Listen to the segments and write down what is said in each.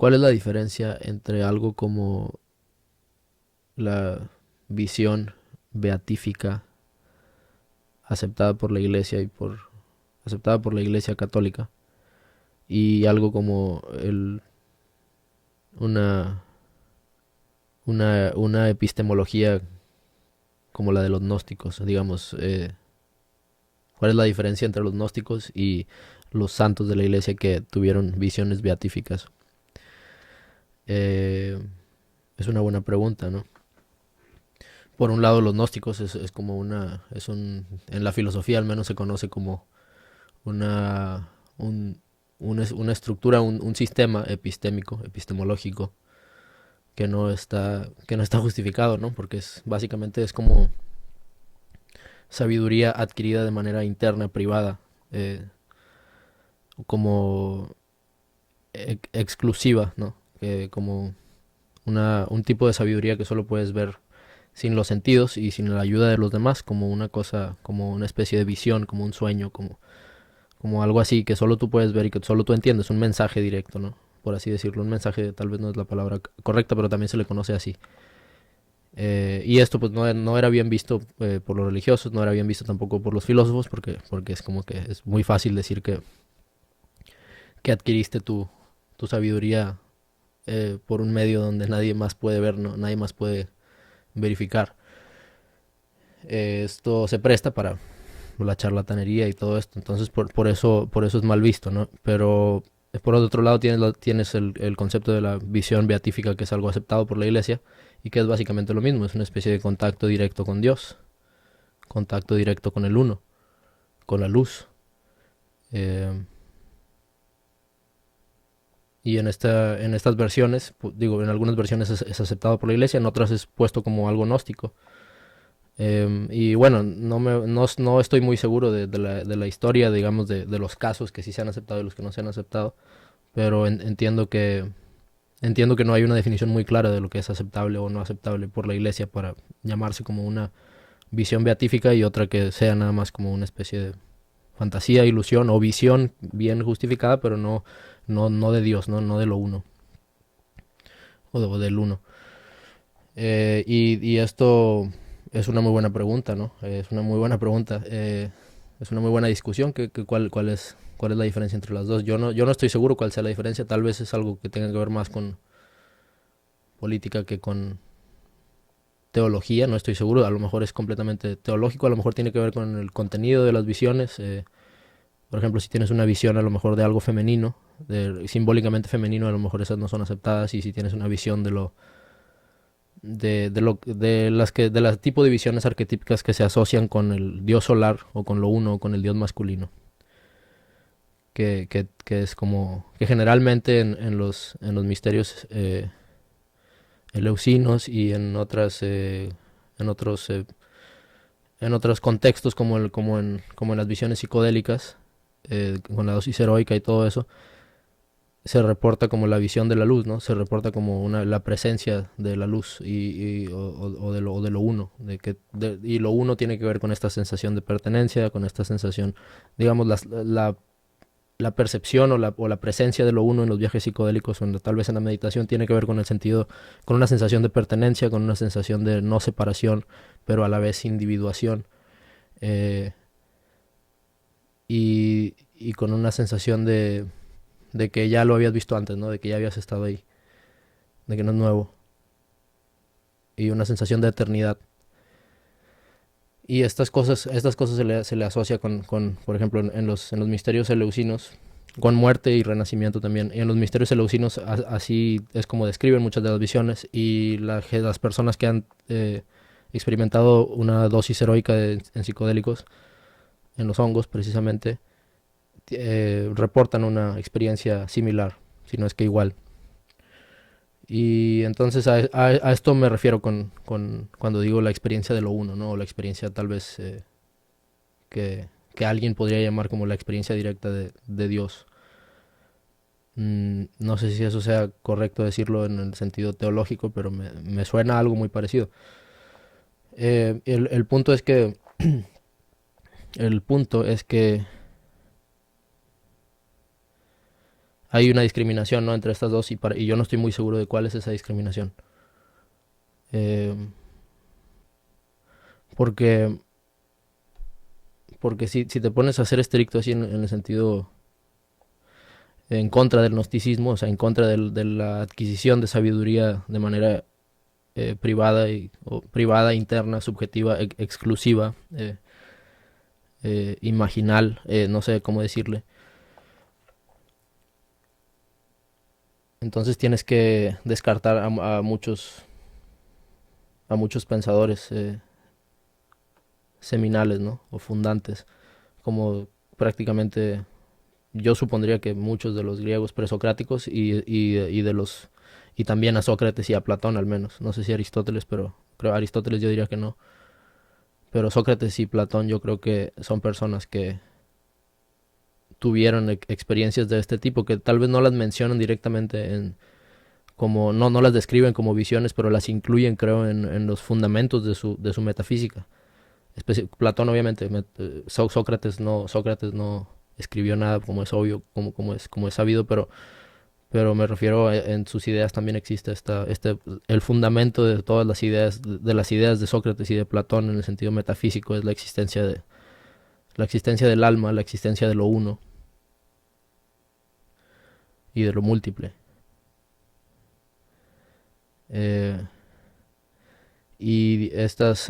¿Cuál es la diferencia entre algo como la visión beatífica aceptada por la Iglesia aceptada por la Iglesia católica y algo como una una epistemología como la de los gnósticos, digamos? ¿Cuál es la diferencia entre los gnósticos y los santos de la Iglesia que tuvieron visiones beatíficas? Eh, es una buena pregunta, ¿no? Por un lado, los gnósticos es como en la filosofía al menos se conoce como una, una estructura, un sistema epistémico, epistemológico, que no está justificado, ¿no? Porque básicamente es como sabiduría adquirida de manera interna, privada, eh, como exclusiva, ¿no? Como un tipo de sabiduría que solo puedes ver sin los sentidos y sin la ayuda de los demás, como una cosa, como una especie de visión, como un sueño, como algo así que solo tú puedes ver y que solo tú entiendes, un mensaje directo, ¿no? Por así decirlo, un mensaje tal vez no es la palabra correcta, pero también se le conoce así. Y esto pues no era bien visto por los religiosos, no era bien visto tampoco por los filósofos, porque es como que es muy fácil decir que adquiriste tu sabiduría por un medio donde nadie más puede ver, ¿no? Nadie más puede verificar. Esto se presta para la charlatanería y todo esto, entonces por eso es mal visto, ¿no? Pero por otro lado tienes el concepto de la visión beatífica, que es algo aceptado por la iglesia y que es básicamente lo mismo, es una especie de contacto directo con Dios, contacto directo con el uno, con la luz. Eh, y en estas versiones, digo, en algunas versiones es aceptado por la iglesia, en otras es puesto como algo gnóstico. Y bueno, no estoy muy seguro de la historia, digamos, de los casos que sí se han aceptado y los que no se han aceptado, pero entiendo que no hay una definición muy clara de lo que es aceptable o no aceptable por la iglesia para llamarse como una visión beatífica y otra que sea nada más como una especie de fantasía, ilusión o visión bien justificada, pero no de Dios, no de lo uno o del uno. Y esto es una muy buena pregunta, ¿no? Es una muy buena pregunta. Es una muy buena discusión. ¿Cuál es la diferencia entre las dos? Yo no estoy seguro cuál sea la diferencia. Tal vez es algo que tenga que ver más con política que con teología. No estoy seguro. A lo mejor es completamente teológico. A lo mejor tiene que ver con el contenido de las visiones. Por ejemplo, si tienes una visión a lo mejor de algo femenino, simbólicamente femenino, a lo mejor esas no son aceptadas. Y si tienes una visión de las tipo de visiones arquetípicas que se asocian con el dios solar o con lo uno o con el dios masculino, que es como que generalmente en los misterios eleusinos y en otros en otros contextos como en las visiones psicodélicas, con la dosis heroica y todo eso, se reporta como la visión de la luz, ¿no? Se reporta como la presencia de la luz o de lo uno. Y lo uno tiene que ver con esta sensación de pertenencia, con esta sensación, digamos, la percepción o la presencia de lo uno en los viajes psicodélicos o tal vez en la meditación tiene que ver con el sentido, con una sensación de pertenencia, con una sensación de no separación, pero a la vez individuación. eh, y con una sensación de que ya lo habías visto antes, ¿no? De que ya habías estado ahí, de que no es nuevo, y una sensación de eternidad. Y estas cosas se le asocia por ejemplo, en los misterios eleusinos, con muerte y renacimiento también. Y en los misterios eleusinos así es como describen muchas de las visiones y las personas que han experimentado una dosis heroica en psicodélicos, en los hongos precisamente, reportan una experiencia similar, si no es que igual. Y entonces a esto me refiero cuando digo la experiencia de lo uno, ¿no? O la experiencia tal vez que alguien podría llamar como la experiencia directa de Dios. No sé si eso sea correcto decirlo en el sentido teológico, pero me suena algo muy parecido. El punto es que el punto es que hay una discriminación, ¿no?, entre estas dos y yo no estoy muy seguro de cuál es esa discriminación. Eh, porque porque si te pones a ser estricto así en el sentido en contra del gnosticismo, o sea, en contra de la adquisición de sabiduría de manera privada, o privada, interna, subjetiva, exclusiva, imaginal, no sé cómo decirle. Entonces tienes que descartar a muchos pensadores seminales, ¿no? O fundantes, como prácticamente yo supondría que muchos de los griegos presocráticos y también a Sócrates y a Platón al menos. No sé si Aristóteles, pero creo Aristóteles yo diría que no. Pero Sócrates y Platón yo creo que son personas que tuvieron experiencias de este tipo, que tal vez no las mencionan directamente como no las describen como visiones, pero las incluyen, creo, en los fundamentos de su metafísica. Platón, obviamente, Sócrates no escribió nada, como es obvio, como es sabido, pero me refiero en sus ideas también existe el fundamento de todas las ideas de Sócrates y de Platón en el sentido metafísico es la existencia del alma, la existencia de lo uno y de lo múltiple. Eh, y estas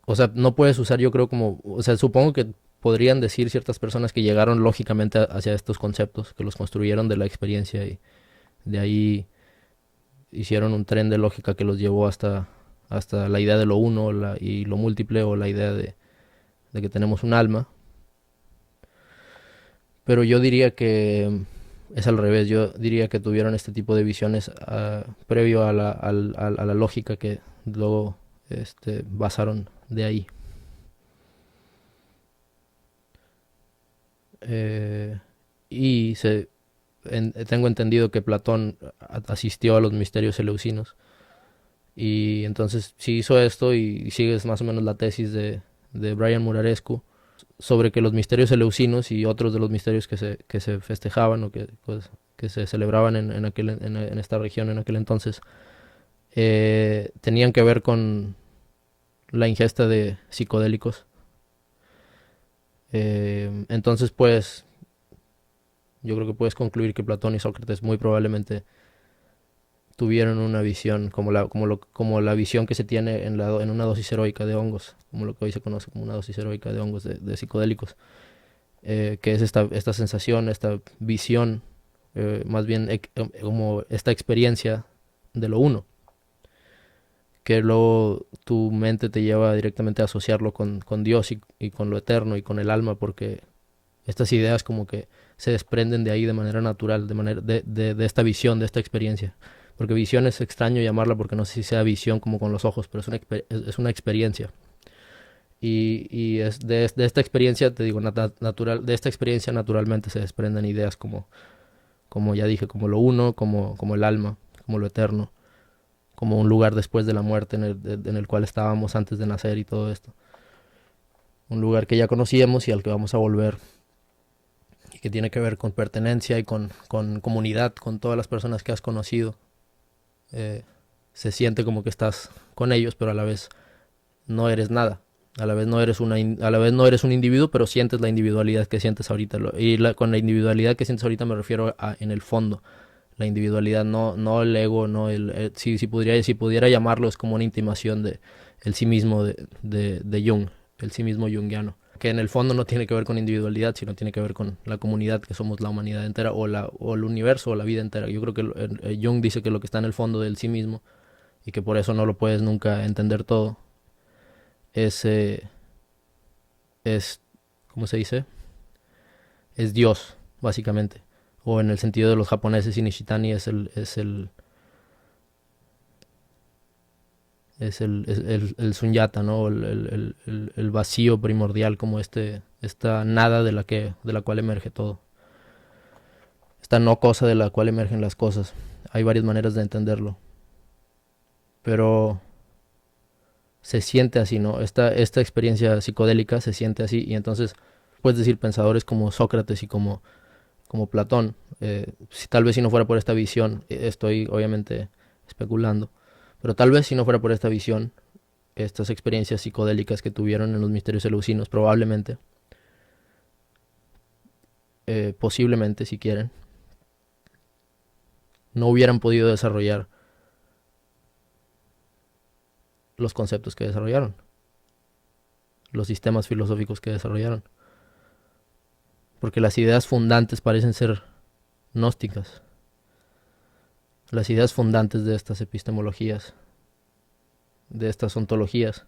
o sea, no puedes usar, yo creo, o sea, supongo que podrían decir ciertas personas que llegaron lógicamente hacia estos conceptos, que los construyeron de la experiencia y de ahí hicieron un tren de lógica que los llevó hasta la idea de lo uno y lo múltiple, o la idea de que tenemos un alma. Pero yo diría que es al revés, yo diría que tuvieron este tipo de visiones previo a la lógica que luego basaron de ahí. Eh, y tengo entendido que Platón asistió a los misterios eleusinos. Y entonces, si hizo esto y sigues más o menos la tesis de Brian Murarescu sobre que los misterios eleusinos y otros de los misterios que se festejaban o que se celebraban en esta región en aquel entonces, tenían que ver con la ingesta de psicodélicos. Entonces, pues, yo creo que puedes concluir que Platón y Sócrates muy probablemente tuvieron una visión como la visión que se tiene en una dosis heroica de hongos, como lo que hoy se conoce como una dosis heroica de hongos de psicodélicos, que es esta sensación, esta visión, más bien como esta experiencia de lo uno, que luego tu mente te lleva directamente a asociarlo con Dios y con lo eterno y con el alma, porque estas ideas como que se desprenden de ahí de manera natural, de esta visión, de esta experiencia. Porque visión es extraño llamarla porque no sé si sea visión como con los ojos, pero es una experiencia. Y de esta experiencia, te digo, natural, de esta experiencia naturalmente se desprenden ideas como ya dije, como lo uno, como el alma, como lo eterno, como un lugar después de la muerte en el cual estábamos antes de nacer y todo esto. Un lugar que ya conocíamos y al que vamos a volver, y que tiene que ver con pertenencia y con comunidad, con todas las personas que has conocido. Se siente como que estás con ellos, pero a la vez no eres nada. A la vez no eres a la vez no eres un individuo, pero sientes la individualidad que sientes ahorita. Con la individualidad que sientes ahorita me refiero en el fondo. La individualidad, no el ego, no si pudiera llamarlo, es como una intimación de el sí mismo de Jung, el sí mismo jungiano, que en el fondo no tiene que ver con individualidad, sino tiene que ver con la comunidad que somos la humanidad entera, o el universo, o la vida entera. Yo creo que Jung dice que lo que está en el fondo del sí mismo, y que por eso no lo puedes nunca entender todo, es, ¿cómo se dice? Es Dios, básicamente. O en el sentido de los japoneses, Inishitani el sunyata, ¿no? El vacío primordial, como esta nada de la cual emerge todo. Esta no cosa de la cual emergen las cosas. Hay varias maneras de entenderlo. Pero se siente así, ¿no? Esta experiencia psicodélica se siente así, y entonces puedes decir pensadores como Sócrates y como como Platón. Si, tal vez si no fuera por esta visión, estoy obviamente especulando, pero tal vez si no fuera por esta visión, estas experiencias psicodélicas que tuvieron en los misterios eleusinos, probablemente, posiblemente si quieren, no hubieran podido desarrollar los conceptos que desarrollaron, los sistemas filosóficos que desarrollaron, porque las ideas fundantes parecen ser gnósticas. Las ideas fundantes de estas epistemologías, de estas ontologías,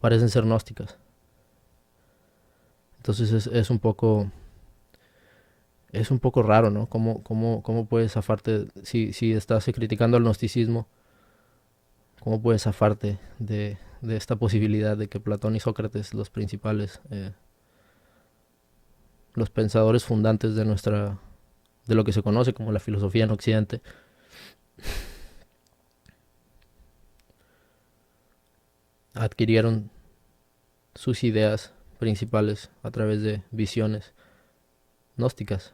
parecen ser gnósticas. Entonces es un poco raro, ¿no? ¿Cómo puedes zafarte, si estás criticando al gnosticismo, cómo puedes zafarte de esta posibilidad de que Platón y Sócrates, los principales, los pensadores fundantes de lo que se conoce como la filosofía en Occidente, adquirieron sus ideas principales a través de visiones gnósticas?